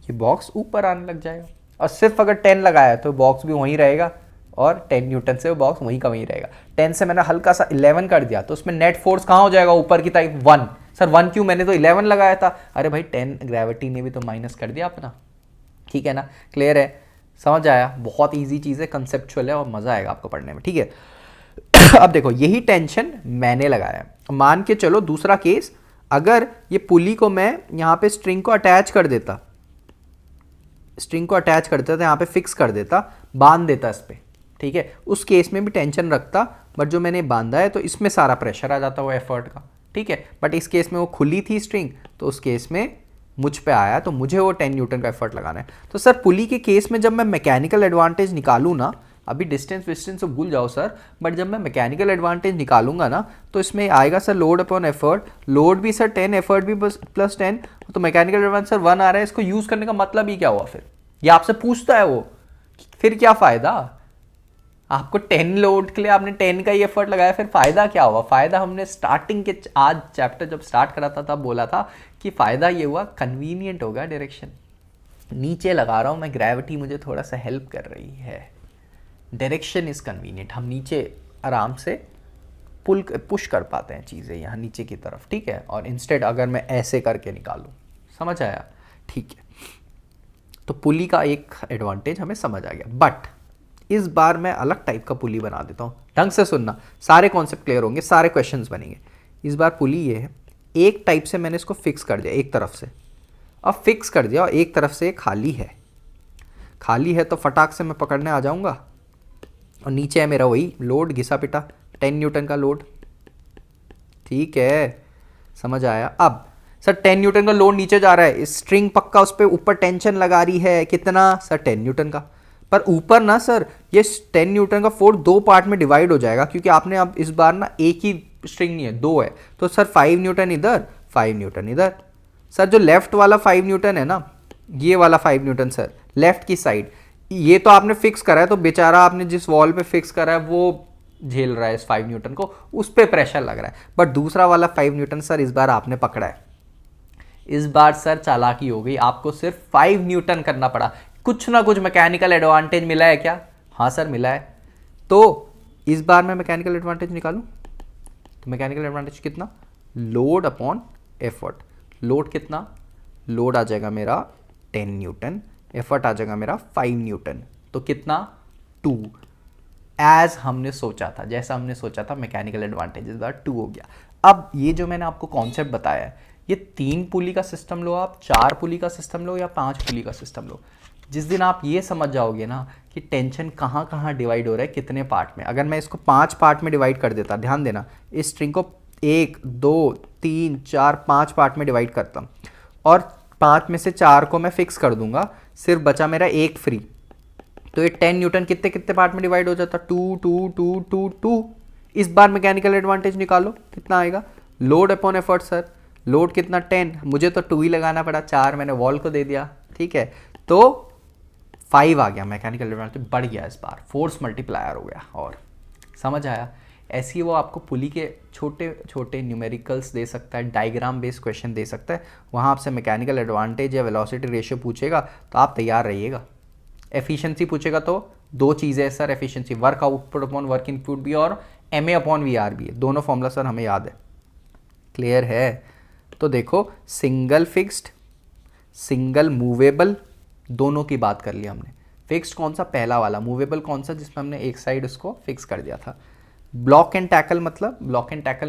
ये बॉक्स ऊपर आने लग जाएगा। और सिर्फ अगर 10 लगाया तो बॉक्स भी वहीं रहेगा, और 10 न्यूटन से वो बॉक्स वहीं का वहीं रहेगा। 10 से मैंने हल्का सा 11 कर दिया तो उसमें नेट फोर्स कहाँ हो जाएगा? ऊपर की तरफ 1। सर 1 क्यों? मैंने तो 11 लगाया था। अरे भाई 10 ग्रेविटी ने भी तो माइनस कर दिया अपना। ठीक है ना? क्लियर है? समझ आया? बहुत ईजी चीज़ है, कंसेप्चुअल है और मज़ा आएगा आपको पढ़ने में। ठीक है, अब देखो यही टेंशन मैंने लगाया। मान के चलो दूसरा केस, अगर ये पुली को मैं यहाँ पे स्ट्रिंग को अटैच कर देता, यहाँ पे फिक्स कर देता, बांध देता इस पे, ठीक है, उस केस में भी टेंशन रखता। बट जो मैंने बांधा है तो इसमें सारा प्रेशर आ जाता वो एफर्ट का। ठीक है, बट इस केस में वो खुली थी स्ट्रिंग, तो उस केस में मुझ पे आया, तो मुझे वो 10 न्यूटन का एफर्ट लगाना है। तो सर पुली के केस में जब मैं मैकेनिकल एडवांटेज निकालूँ ना, अभी डिस्टेंस विस्टेंस तो भूल जाओ सर, बट जब मैं मैकेनिकल एडवांटेज निकालूंगा ना तो इसमें आएगा sir load upon effort. Load भी सर 10, एफर्ट भी प्लस 10, तो मैकेनिकल एडवांटेज सर 1 आ रहा है। इसको यूज़ करने का मतलब ही क्या हुआ? फिर ये आपसे पूछता है वो, फिर क्या फ़ायदा आपको? 10 लोड के लिए आपने 10 का ही एफर्ट लगाया, फिर फ़ायदा क्या हुआ? फ़ायदा हमने स्टार्टिंग के आज चैप्टर जब स्टार्ट करा था तब बोला था कि फ़ायदा ये हुआ कन्वीनियंट होगा, डायरेक्शन नीचे लगा रहा हूँ मैं, ग्रेविटी मुझे थोड़ा सा हेल्प कर रही है, डायरेक्शन इज़ कन्वीनियंट, हम नीचे आराम से पुश कर पाते हैं चीज़ें यहाँ नीचे की तरफ। ठीक है, और इंस्टेड अगर मैं ऐसे करके निकालूँ, समझ आया? ठीक है, तो पुली का एक एडवांटेज हमें समझ आ गया। बट इस बार मैं अलग टाइप का पुली बना देता हूँ, ढंग से सुनना, सारे कॉन्सेप्ट क्लियर होंगे, सारे क्वेश्चंस बनेंगे। इस बार पुली ये है, एक टाइप से मैंने इसको फिक्स कर दिया एक तरफ से, अब फिक्स कर दिया और एक तरफ से खाली है तो फटाक से मैं पकड़ने आ जाऊँगा, और नीचे है मेरा वही लोड घिसा पिटा 10 न्यूटन का लोड। ठीक है, समझ आया? अब सर 10 न्यूटन का लोड नीचे जा रहा है, स्ट्रिंग पक्का उस पर ऊपर टेंशन लगा रही है, कितना सर? 10 न्यूटन का। पर ऊपर ना सर ये 10 न्यूटन का फोर्स 2 पार्ट में डिवाइड हो जाएगा, क्योंकि आपने अब इस बार ना एक ही स्ट्रिंग नहीं है, 2 है, तो सर 5 न्यूटन इधर, 5 न्यूटन इधर। सर जो लेफ्ट वाला 5 न्यूटन है ना, ये वाला 5 न्यूटन सर लेफ्ट की साइड, ये तो आपने फिक्स करा है, तो बेचारा आपने जिस वॉल पे फिक्स करा है वो झेल रहा है इस 5 न्यूटन को, उस पर प्रेशर लग रहा है। बट दूसरा वाला 5 न्यूटन सर इस बार आपने पकड़ा है। इस बार सर चालाकी हो गई, आपको सिर्फ 5 न्यूटन करना पड़ा। कुछ ना कुछ मैकेनिकल एडवांटेज मिला है क्या? हाँ सर मिला है। तो इस बार मैं मैकेनिकल एडवांटेज निकालूं तो मैकेनिकल एडवांटेज कितना? Load upon effort. लोड कितना? लोड आ जाएगा मेरा 10 न्यूटन, एफर्ट आ जाएगा मेरा 5 न्यूटन, तो कितना? 2। एज हमने सोचा था, जैसा हमने सोचा था मैकेनिकल एडवांटेज इस बार 2 हो गया। अब ये जो मैंने आपको कॉन्सेप्ट बताया है, ये 3 पुली का सिस्टम लो आप, 4 पुली का सिस्टम लो या 5 पुली का सिस्टम लो, जिस दिन आप ये समझ जाओगे ना कि टेंशन कहाँ कहाँ डिवाइड हो रहा है, कितने पार्ट में, अगर मैं इसको 5 पार्ट में डिवाइड कर देता, ध्यान देना, इस स्ट्रिंग को 1 2 3 4 5 पार्ट में डिवाइड करता, और 5 में से 4 को मैं फिक्स कर दूंगा, सिर्फ बचा मेरा 1 फ्री, तो ये 10 न्यूटन कितने कितने पार्ट में डिवाइड हो जाता? 2 2 2 2 2। इस बार मैकेनिकल एडवांटेज निकालो, कितना आएगा? Load upon effort sir, load कितना? 10, मुझे तो 2 ही लगाना पड़ा, 4 मैंने वॉल को दे दिया। ठीक है, तो 5 आ गया, मैकेनिकल एडवांटेज बढ़ गया, इस बार फोर्स मल्टीप्लायर हो गया। और समझ आया? ऐसे ही वो आपको पुली के छोटे छोटे न्यूमेरिकल्स दे सकता है, डायग्राम बेस्ड क्वेश्चन दे सकता है, वहाँ आपसे मैकेनिकल एडवांटेज या वेलोसिटी रेशियो पूछेगा तो आप तैयार रहिएगा। एफिशिएंसी पूछेगा तो 2 चीज़ें हैं sir, efficiency work output upon work input भी, और MA अपॉन VR भी है, दोनों फॉर्मूला सर हमें याद है। क्लियर है? तो देखो सिंगल फिक्स्ड, सिंगल मूवेबल, दोनों की बात कर ली हमने। फिक्स्ड कौन सा? पहला वाला। मूवेबल कौन सा? जिसमें हमने एक साइड उसको फिक्स कर दिया था। ब्लॉक एंड टैकल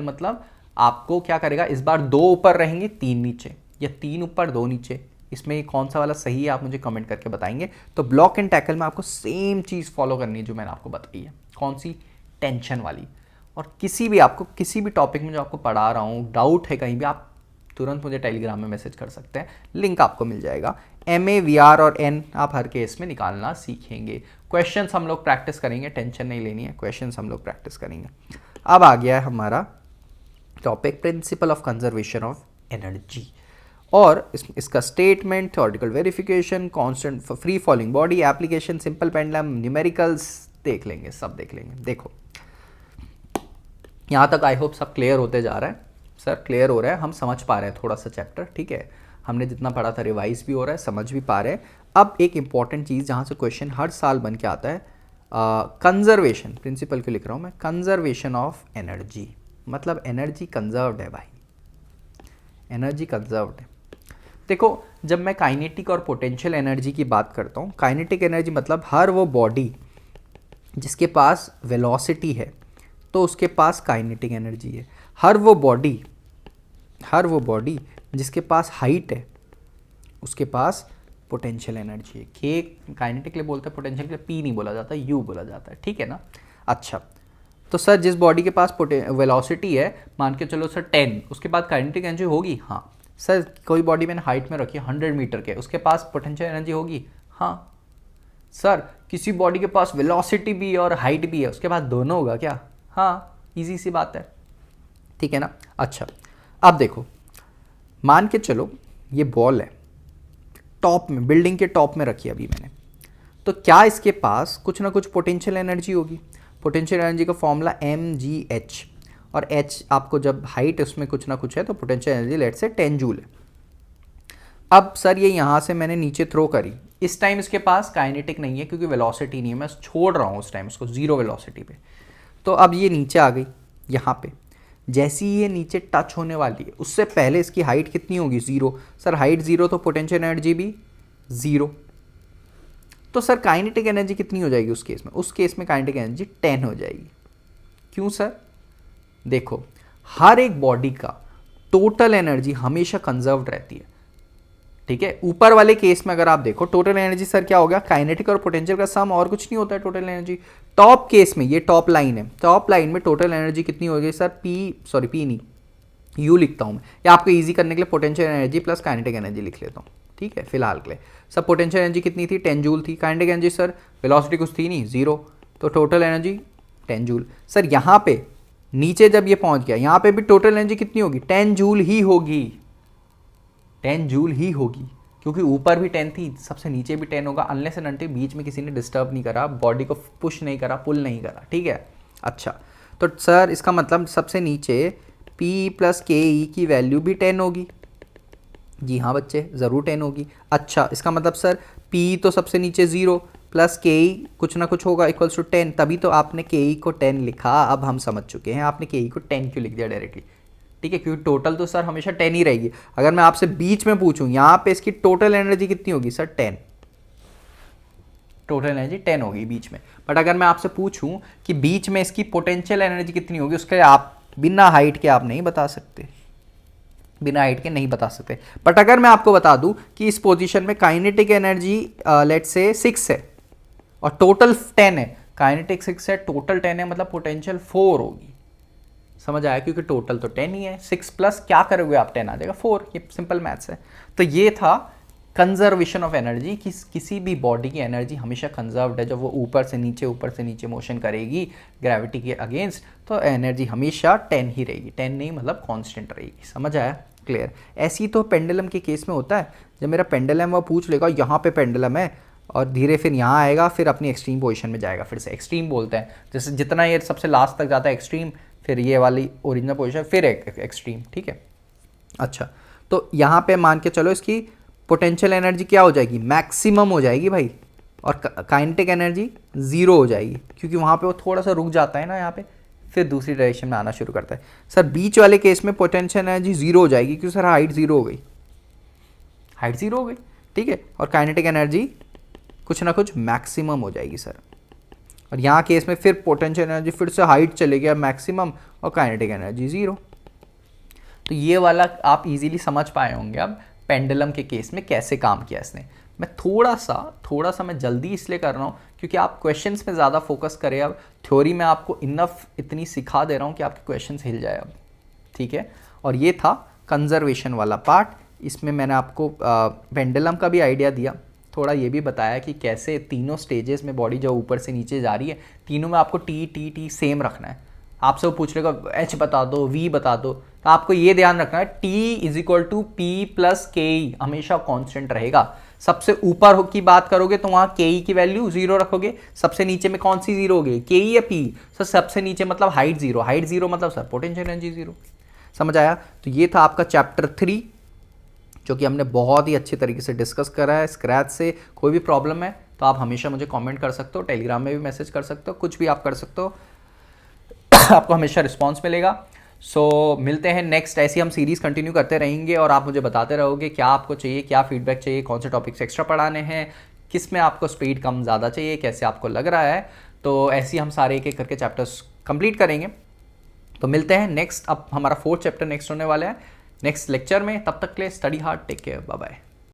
मतलब आपको क्या करेगा, इस बार 2 ऊपर रहेंगे 3 नीचे, या 3 ऊपर 2 नीचे, इसमें कौन सा वाला सही है आप मुझे कमेंट करके बताएंगे। तो ब्लॉक एंड टैकल में आपको सेम चीज़ फॉलो करनी है जो मैंने आपको बताई है। कौन सी? टेंशन वाली। और किसी भी टॉपिक में जो आपको पढ़ा रहा हूँ, डाउट है कहीं भी, आप तुरंत मुझे टेलीग्राम में मैसेज कर सकते हैं, लिंक आपको मिल जाएगा। MA VR और N आप हर केस में निकालना सीखेंगे। क्वेश्चंस हम लोग प्रैक्टिस करेंगे, टेंशन नहीं लेनी है, क्वेश्चंस हम लोग प्रैक्टिस करेंगे। अब आ गया है हमारा topic principle of conservation of energy, और इसका statement, theoretical verification, constant free falling body, application, simple pendulum, numericals देख लेंगे, सब देख लेंगे। देखो यहाँ तक आई होप सब क्लियर होते जा रहा है। सर क्लियर हो रहा है, हम समझ पा रहे हैं थोड़ा सा चैप्टर, ठीक है, हमने जितना पढ़ा था रिवाइज भी हो रहा है, समझ भी पा रहे हैं। अब एक इंपॉर्टेंट चीज़ जहाँ से क्वेश्चन हर साल बन के आता है, कंजर्वेशन प्रिंसिपल क्यों लिख रहा हूँ मैं, कंजर्वेशन ऑफ एनर्जी, मतलब एनर्जी कंजर्व्ड है भाई, एनर्जी कंजर्व्ड है। देखो जब मैं काइनेटिक और पोटेंशियल एनर्जी की बात करता हूँ, काइनेटिक एनर्जी मतलब हर वो बॉडी जिसके पास वेलोसिटी है तो उसके पास काइनेटिक एनर्जी है। हर वो बॉडी जिसके पास हाइट है उसके पास पोटेंशियल एनर्जी है। के काइनेटिक के लिए बोलते हैं, पोटेंशियल के लिए पी नहीं बोला जाता, यू बोला जाता है, ठीक है ना। अच्छा तो सर जिस बॉडी के पास वेलोसिटी है, मान के चलो सर 10, उसके बाद काइनेटिक एनर्जी होगी? हाँ। सर कोई बॉडी मैंने हाइट में रखी है 100 मीटर के, उसके पास पोटेंशियल एनर्जी होगी? हाँ। सर किसी बॉडी के पास वेलोसिटी भी और हाइट भी है, उसके पास दोनों होगा क्या? हाँ, इजी सी बात है, ठीक है ना। अच्छा अब देखो, मान के चलो ये बॉल है, टॉप में, बिल्डिंग के टॉप में रखी अभी मैंने, तो क्या इसके पास कुछ ना कुछ पोटेंशियल एनर्जी होगी? पोटेंशियल एनर्जी का फॉर्मूला mgh, और h आपको जब हाइट उसमें कुछ ना कुछ है तो पोटेंशियल एनर्जी लेट से 10 जूल है। अब सर ये यहाँ से मैंने नीचे थ्रो करी, इस टाइम इसके पास काइनेटिक नहीं है क्योंकि वेलोसिटी नहीं है, मैं छोड़ रहा हूँ उस टाइम उसको जीरो वेलोसिटी पे। तो अब ये नीचे आ गई यहाँ पे, जैसी ये नीचे टच होने वाली है उससे पहले इसकी हाइट कितनी होगी? 0। सर हाइट 0 तो पोटेंशियल एनर्जी भी 0। तो सर काइनेटिक एनर्जी कितनी हो जाएगी उस केस में? उस केस में काइनेटिक एनर्जी 10 हो जाएगी। क्यों सर? देखो हर एक बॉडी का टोटल एनर्जी हमेशा कंजर्व्ड रहती है, ठीक है। ऊपर वाले केस में अगर आप देखो टोटल एनर्जी सर क्या हो गया? काइनेटिक और पोटेंशियल का सम, और कुछ नहीं होता है टोटल एनर्जी। टॉप केस में, ये टॉप लाइन है, टॉप लाइन में टोटल एनर्जी कितनी हो गई सर? पी नहीं, यू लिखता हूं मैं, या आपको इजी करने के लिए potential energy plus kinetic energy लिख लेता हूँ, ठीक है फिलहाल के लिए। सर पोटेंशियल एनर्जी कितनी थी? 10 जूल थी। काइनेटिक एनर्जी सर वेलोसिटी कुछ थी नहीं, 0, तो टोटल एनर्जी 10 जूल। सर यहाँ पे नीचे जब ये पहुंच गया, यहाँ पे भी टोटल एनर्जी कितनी होगी? 10 जूल ही होगी, 10 जूल ही होगी, क्योंकि ऊपर भी 10 थी, सबसे नीचे भी 10 होगा, अनलेस एंड अनटिल बीच में किसी ने डिस्टर्ब नहीं करा, बॉडी को पुश नहीं करा, पुल नहीं करा, ठीक है। अच्छा तो सर इसका मतलब सबसे नीचे P प्लस के ई की वैल्यू भी 10 होगी। जी हाँ बच्चे, ज़रूर 10 होगी। अच्छा इसका मतलब सर P तो सबसे नीचे 0 प्लस के ई कुछ ना कुछ होगा इक्वल्स टू 10, तभी तो आपने के ई को 10 लिखा। अब हम समझ चुके हैं आपने के ई को 10 क्यों लिख दिया डायरेक्टली, ठीक है, क्योंकि टोटल तो सर हमेशा 10 ही रहेगी। अगर मैं आपसे बीच में पूछूं यहाँ पे इसकी टोटल एनर्जी कितनी होगी सर? 10, टोटल एनर्जी 10 होगी बीच में। बट अगर मैं आपसे पूछूं कि बीच में इसकी पोटेंशियल एनर्जी कितनी होगी, उसके आप बिना हाइट के आप नहीं बता सकते, बिना हाइट के नहीं बता सकते। बट अगर मैं आपको बता दूं कि इस पोजीशन में काइनेटिक एनर्जी लेट से 6 है और टोटल 10 है, काइनेटिक 6 है, टोटल 10 है, मतलब पोटेंशियल 4 होगी। समझ आया? क्योंकि टोटल तो 10 ही है, 6 प्लस क्या करोगे आप? 10 आ जाएगा, 4। ये सिंपल मैथ्स है। तो ये था कंजर्वेशन ऑफ एनर्जी, कि किसी भी बॉडी की एनर्जी हमेशा कंजर्व्ड है। जब वो ऊपर से नीचे मोशन करेगी ग्रेविटी के अगेंस्ट, तो एनर्जी हमेशा 10 ही रहेगी, 10 नहीं मतलब कांस्टेंट रहेगी। समझ आया? क्लियर? ऐसी तो पेंडुलम के केस में होता है, जब मेरा पेंडुलम वो पूछ लेगा यहाँ पे पेंडुलम है, और धीरे फिर यहाँ आएगा, फिर अपनी एक्सट्रीम पोजीशन में जाएगा, फिर से एक्सट्रीम बोलते हैं, जैसे जितना ये सबसे लास्ट तक जाता है एक्सट्रीम, फिर ये वाली ओरिजिनल पोजीशन, फिर एक्सट्रीम, ठीक है। अच्छा तो यहाँ पे मान के चलो इसकी पोटेंशियल एनर्जी क्या हो जाएगी? मैक्सिमम हो जाएगी भाई, और काइनेटिक एनर्जी 0 हो जाएगी, क्योंकि वहाँ पे वो थोड़ा सा रुक जाता है ना, यहाँ पे फिर दूसरी डायरेक्शन में आना शुरू करता है। सर बीच वाले केस में पोटेंशियल एनर्जी 0 हो जाएगी, क्योंकि सर हाइट 0 हो गई, हाइट 0 हो गई, ठीक है, और काइनेटिक एनर्जी कुछ ना कुछ मैक्सिमम हो जाएगी सर। और यहाँ केस में फिर पोटेंशियल एनर्जी फिर से हाइट चले गया मैक्सिमम और काइनेटिक एनर्जी 0। तो ये वाला आप इजीली समझ पाए होंगे अब पेंडुलम के केस में कैसे काम किया इसने। मैं थोड़ा सा मैं जल्दी इसलिए कर रहा हूँ क्योंकि आप क्वेश्चंस में ज़्यादा फोकस करें। अब थ्योरी में आपको इतनी सिखा दे रहा हूँ कि आपके क्वेश्चंस हिल जाए अब, ठीक है। और ये था कंजर्वेशन वाला पार्ट। इसमें मैंने आपको पेंडुलम का भी आइडिया दिया, थोड़ा ये भी बताया कि कैसे तीनों स्टेजेस में बॉडी जो ऊपर से नीचे जा रही है तीनों में आपको टी सेम रखना है। आपसे वो पूछ लेगा एच बता दो, वी बता दो, तो आपको ये ध्यान रखना है T is equal to P plus K E हमेशा कांस्टेंट रहेगा। सबसे ऊपर की बात करोगे तो वहां के ई की वैल्यू 0 रखोगे, सबसे नीचे में कौन सी 0 होगी, के ई या पी। सर सबसे नीचे मतलब हाइट 0, हाइट 0 मतलब सर पोटेंशियल एनर्जी 0। समझ आया। तो ये था आपका चैप्टर 3 जो कि हमने बहुत ही अच्छे तरीके से डिस्कस करा है स्क्रैच से। कोई भी प्रॉब्लम है तो आप हमेशा मुझे कमेंट कर सकते हो, टेलीग्राम में भी मैसेज कर सकते हो, कुछ भी आप कर सकते हो आपको हमेशा रिस्पॉन्स मिलेगा। सो मिलते हैं नेक्स्ट, ऐसी हम सीरीज़ कंटिन्यू करते रहेंगे और आप मुझे बताते रहोगे क्या आपको चाहिए, क्या फीडबैक चाहिए, कौन से टॉपिक्स एक्स्ट्रा पढ़ाने हैं, किस में आपको स्पीड कम ज़्यादा चाहिए, कैसे आपको लग रहा है। तो ऐसे हम सारे एक एक करके चैप्टर्स कंप्लीट करेंगे। तो मिलते हैं नेक्स्ट, अब हमारा 4th चैप्टर नेक्स्ट होने वाला है नेक्स्ट लेक्चर में। तब तक के लिए study hard, take care, bye bye.